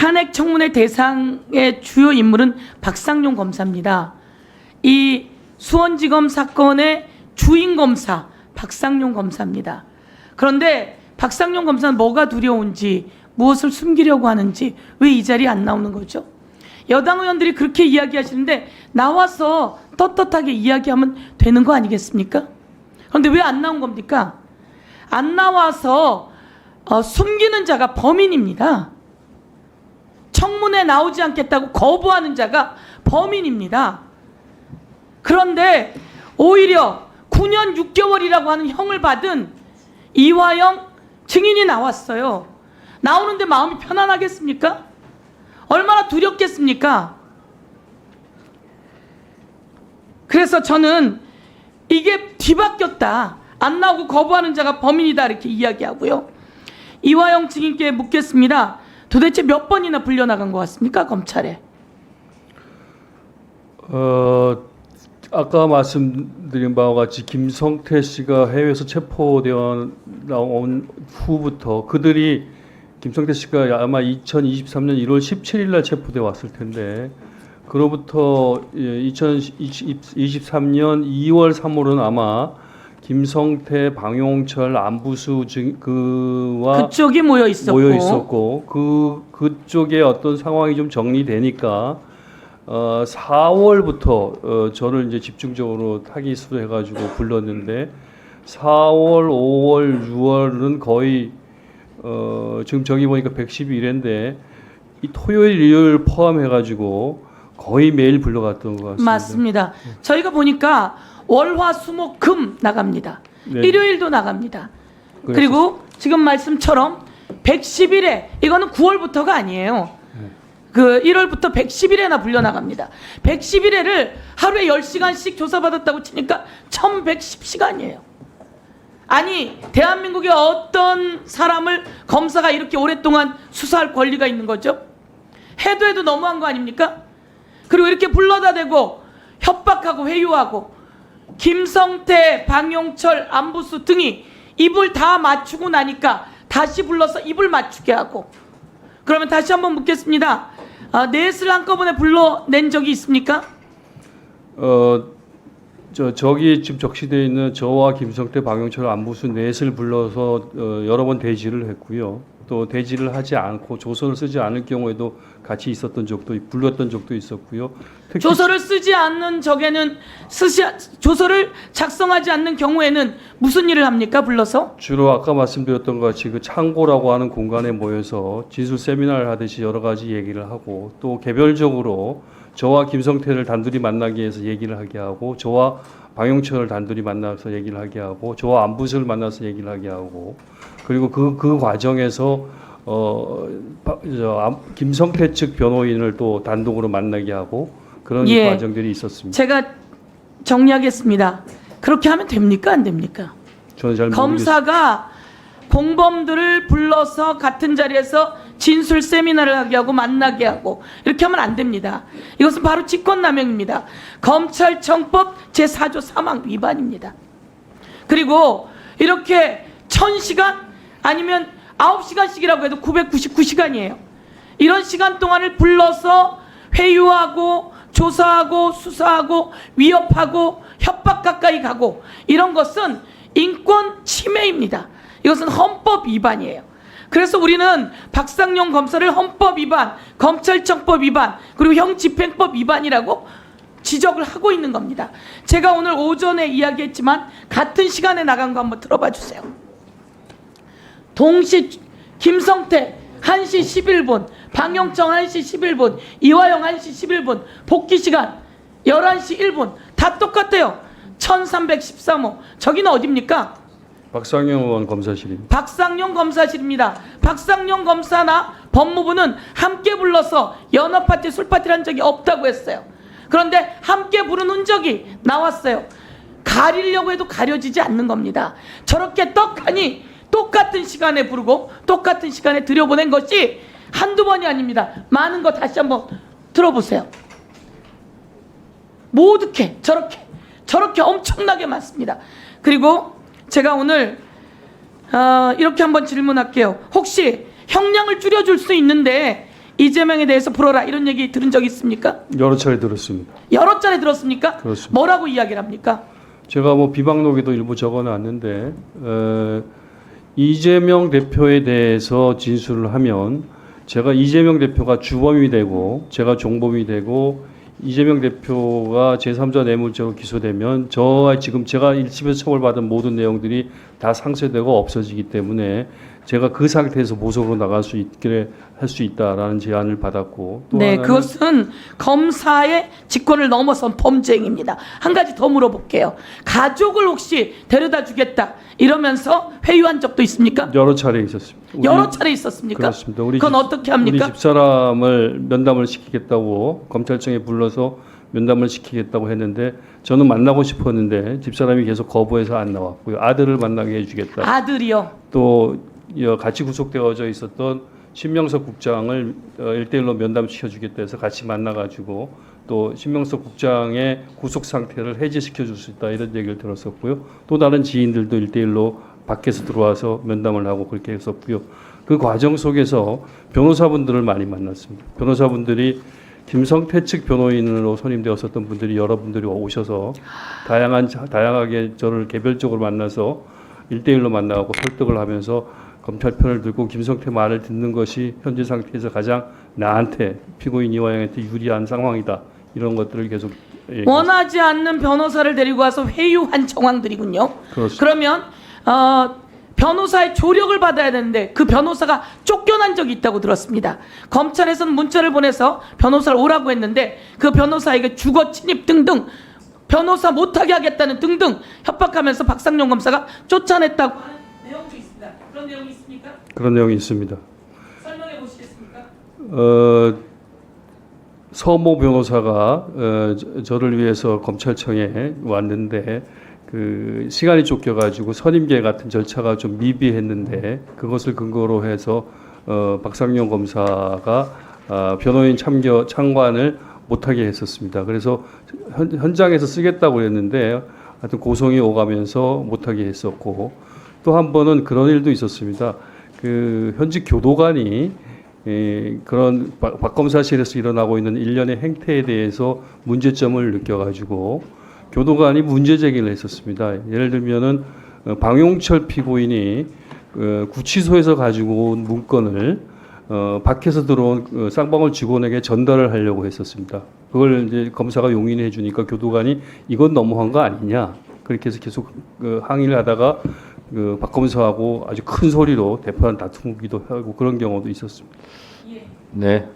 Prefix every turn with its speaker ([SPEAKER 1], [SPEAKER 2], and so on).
[SPEAKER 1] 탄핵 청문회 대상의 주요 인물은 박상용 검사입니다. 이 수원지검 사건의 주인 검사 박상용 검사입니다. 그런데 박상용 검사는 뭐가 두려운지, 무엇을 숨기려고 하는지 왜 이 자리에 안 나오는 거죠? 여당 의원들이 그렇게 이야기하시는데 나와서 떳떳하게 이야기하면 되는 거 아니겠습니까? 그런데 왜 안 나온 겁니까? 안 나와서 숨기는 자가 범인입니다. 청문회 나오지 않겠다고 거부하는 자가 범인입니다. 그런데 오히려 9년 6개월이라고 하는 형을 받은 이화영 증인이 나왔어요. 나오는데 마음이 편안하겠습니까? 얼마나 두렵겠습니까? 그래서 저는 이게 뒤바뀌었다. 안 나오고 거부하는 자가 범인이다 이렇게 이야기하고요. 이화영 증인께 묻겠습니다. 도대체 몇 번이나 불려나간 것 같습니까? 검찰에.
[SPEAKER 2] 아까 말씀드린 바와 같이 김성태 씨가 해외에서 체포되어 나온 후부터 그들이 김성태 씨가 아마 2023년 1월 17일 날 체포되어 왔을 텐데 그로부터 2023년 2월 3월은 아마 김성태, 방용철, 안부수 그와
[SPEAKER 1] 그쪽이 모여 있었고
[SPEAKER 2] 그쪽에 어떤 상황이 좀 정리되니까 4월부터 저를 이제 집중적으로 타깃으로 해가지고 불렀는데 4월, 5월, 6월은 거의 지금 저기 보니까 112일인데 이 토요일, 일요일 포함해가지고 거의 매일 불러갔던 것 같습니다.
[SPEAKER 1] 맞습니다. 저희가 보니까 월, 화, 수, 목, 금 나갑니다.
[SPEAKER 2] 네.
[SPEAKER 1] 일요일도 나갑니다. 그리고 지금 말씀처럼 110일에 이거는 9월부터가 아니에요. 그 1월부터 110일에나 불려나갑니다. 111회를 하루에 10시간씩 조사받았다고 치니까 1110시간이에요. 아니 대한민국의 어떤 사람을 검사가 이렇게 오랫동안 수사할 권리가 있는 거죠? 해도 너무한 거 아닙니까? 그리고 이렇게 불러다 대고 협박하고 회유하고 김성태, 방용철, 안부수 등이 입을 다 맞추고 나니까 다시 불러서 입을 맞추게 하고 그러면 다시 한번 묻겠습니다. 넷을 한꺼번에 불러낸 적이 있습니까?
[SPEAKER 2] 저기 지금 적시되어 있는 저와 김성태, 방용철, 안부수 넷을 불러서 여러 번 대지를 했고요. 또 대지를 하지 않고 조서를 쓰지 않을 경우에도 같이 있었던 적도 불렀던 적도 있었고요.
[SPEAKER 1] 조서를 쓰지 않는 적에는 조서를 작성하지 않는 경우에는 무슨 일을 합니까? 불러서?
[SPEAKER 2] 주로 아까 말씀드렸던 것 같이 그 창고라고 하는 공간에 모여서 진술 세미나를 하듯이 여러 가지 얘기를 하고 또 개별적으로 저와 김성태를 단둘이 만나기 위해서 얘기를 하게 하고 저와 방용철을 단둘이 만나서 얘기를 하게 하고 저와 안부수를 만나서 얘기를 하게 하고 그리고 그 과정에서 김성태 측 변호인을 또 단독으로 만나게 하고 그런 과정들이 있었습니다.
[SPEAKER 1] 제가 정리하겠습니다. 그렇게 하면 됩니까? 안 됩니까?
[SPEAKER 2] 저는 잘
[SPEAKER 1] 검사가 공범들을 불러서 같은 자리에서 진술 세미나를 하게 하고 만나게 하고 이렇게 하면 안 됩니다. 이것은 바로 직권남용입니다. 검찰청법 제4조 3항 위반입니다. 그리고 이렇게 1000시간 아니면 9시간씩이라고 해도 999시간이에요. 이런 시간 동안을 불러서 회유하고 조사하고 수사하고 위협하고 협박 가까이 가고 이런 것은 인권 침해입니다. 이것은 헌법 위반이에요. 그래서 우리는 박상용 검사를 헌법 위반, 검찰청법 위반, 그리고 형집행법 위반이라고 지적을 하고 있는 겁니다. 제가 오늘 오전에 이야기했지만 같은 시간에 나간 거 한번 들어봐 주세요. 동시 김성태 1시 11분, 방용청 1시 11분, 이화영 1시 11분, 복귀 시간 11시 1분 다 똑같아요. 1313호. 저기는 어디입니까?
[SPEAKER 2] 박상용 의원 검사실입니다.
[SPEAKER 1] 박상용 검사실입니다. 박상용 검사나 법무부는 함께 불러서 연합파티 술파티를 한 적이 없다고 했어요. 그런데 함께 부른 흔적이 나왔어요. 가리려고 해도 가려지지 않는 겁니다. 저렇게 떡하니 똑같은 시간에 부르고 똑같은 시간에 들여보낸 것이 한두 번이 아닙니다. 많은 거 다시 한번 들어보세요. 모두게 저렇게 엄청나게 많습니다. 그리고 제가 오늘 이렇게 한번 질문할게요. 혹시 형량을 줄여줄 수 있는데 이재명에 대해서 풀어라 이런 얘기 들은 적 있습니까?
[SPEAKER 2] 여러 차례 들었습니다.
[SPEAKER 1] 여러 차례 들었습니까?
[SPEAKER 2] 그렇습니다.
[SPEAKER 1] 뭐라고 이야기를 합니까?
[SPEAKER 2] 제가 뭐 비방록에도 일부 적어놨는데 이재명 대표에 대해서 진술을 하면 제가 이재명 대표가 주범이 되고 제가 종범이 되고 이재명 대표가 제3자 뇌물죄로 기소되면 저와 지금 제가 1심에서 처벌받은 모든 내용들이 다 상쇄되고 없어지기 때문에 제가 그 상태에서 모속으로 나갈 수 있게 할 수 있다라는 제안을 받았고 또
[SPEAKER 1] 네,
[SPEAKER 2] 하나는
[SPEAKER 1] 그것은 검사의 직권을 넘어선 범죄 행위입니다. 한 가지 더 물어볼게요. 가족을 혹시 데려다 주겠다 이러면서 회유한 적도 있습니까?
[SPEAKER 2] 여러 차례 있었습니다.
[SPEAKER 1] 여러 차례 있었습니까?
[SPEAKER 2] 그렇습니다.
[SPEAKER 1] 그건 어떻게 합니까?
[SPEAKER 2] 우리 집사람을 면담을 시키겠다고 검찰청에 불러서 면담을 시키겠다고 했는데 저는 만나고 싶었는데 집사람이 계속 거부해서 안 나왔고요. 아들을 만나게 해주겠다.
[SPEAKER 1] 아들이요.
[SPEAKER 2] 또 같이 구속되어져 있었던 신명석 국장을 1대1로 면담시켜주겠다 해서 같이 만나가지고 또 신명석 국장의 구속 상태를 해제시켜 줄 수 있다 이런 얘기를 들었었고요. 또 다른 지인들도 1대1로 밖에서 들어와서 면담을 하고 그렇게 했었고요. 그 과정 속에서 변호사분들을 많이 만났습니다. 변호사분들이 김성태 측 변호인으로 선임되었었던 분들이 여러분들이 오셔서 다양하게 저를 개별적으로 만나서 1대1로 만나고 설득을 하면서 검찰 편을 들고 김성태 말을 듣는 것이 현재 상태에서 가장 나한테 피고인 이화영한테 유리한 상황이다. 이런 것들을 계속
[SPEAKER 1] 원하지 않는 변호사를 데리고 와서 회유한 정황들이군요.
[SPEAKER 2] 그렇습니다.
[SPEAKER 1] 그러면 변호사의 조력을 받아야 되는데 그 변호사가 쫓겨난 적이 있다고 들었습니다. 검찰에서는 문자를 보내서 변호사를 오라고 했는데 그 변호사에게 주거 침입 등등 변호사 못하게 하겠다는 등등 협박하면서 박상용 검사가 쫓아냈다고 하는 내용도 있습니다. 그런 내용이 있습니까?
[SPEAKER 2] 그런 내용이 있습니다.
[SPEAKER 1] 설명해 보시겠습니까?
[SPEAKER 2] 서모 변호사가 저를 위해서 검찰청에 왔는데 그 시간이 쫓겨가지고 선임계 같은 절차가 좀 미비했는데 그것을 근거로 해서 박상용 검사가 변호인 참관을 못하게 했었습니다. 그래서 현장에서 쓰겠다고 그랬는데 하여튼 고성이 오가면서 못하게 했었고 또 한 번은 그런 일도 있었습니다. 그 현직 교도관이 그런 박 검사실에서 일어나고 있는 일련의 행태에 대해서 문제점을 느껴가지고 교도관이 문제 제기를 했었습니다. 예를 들면은 방용철 피고인이 구치소에서 가지고 온 문건을 밖에서 들어온 쌍방울 직원에게 전달을 하려고 했었습니다. 그걸 이제 검사가 용인해 주니까 교도관이 이건 너무한 거 아니냐 그렇게 해서 계속 항의를 하다가 박 검사하고 아주 큰 소리로 대판 다투기도 하고 그런 경우도 있었습니다.
[SPEAKER 3] 네.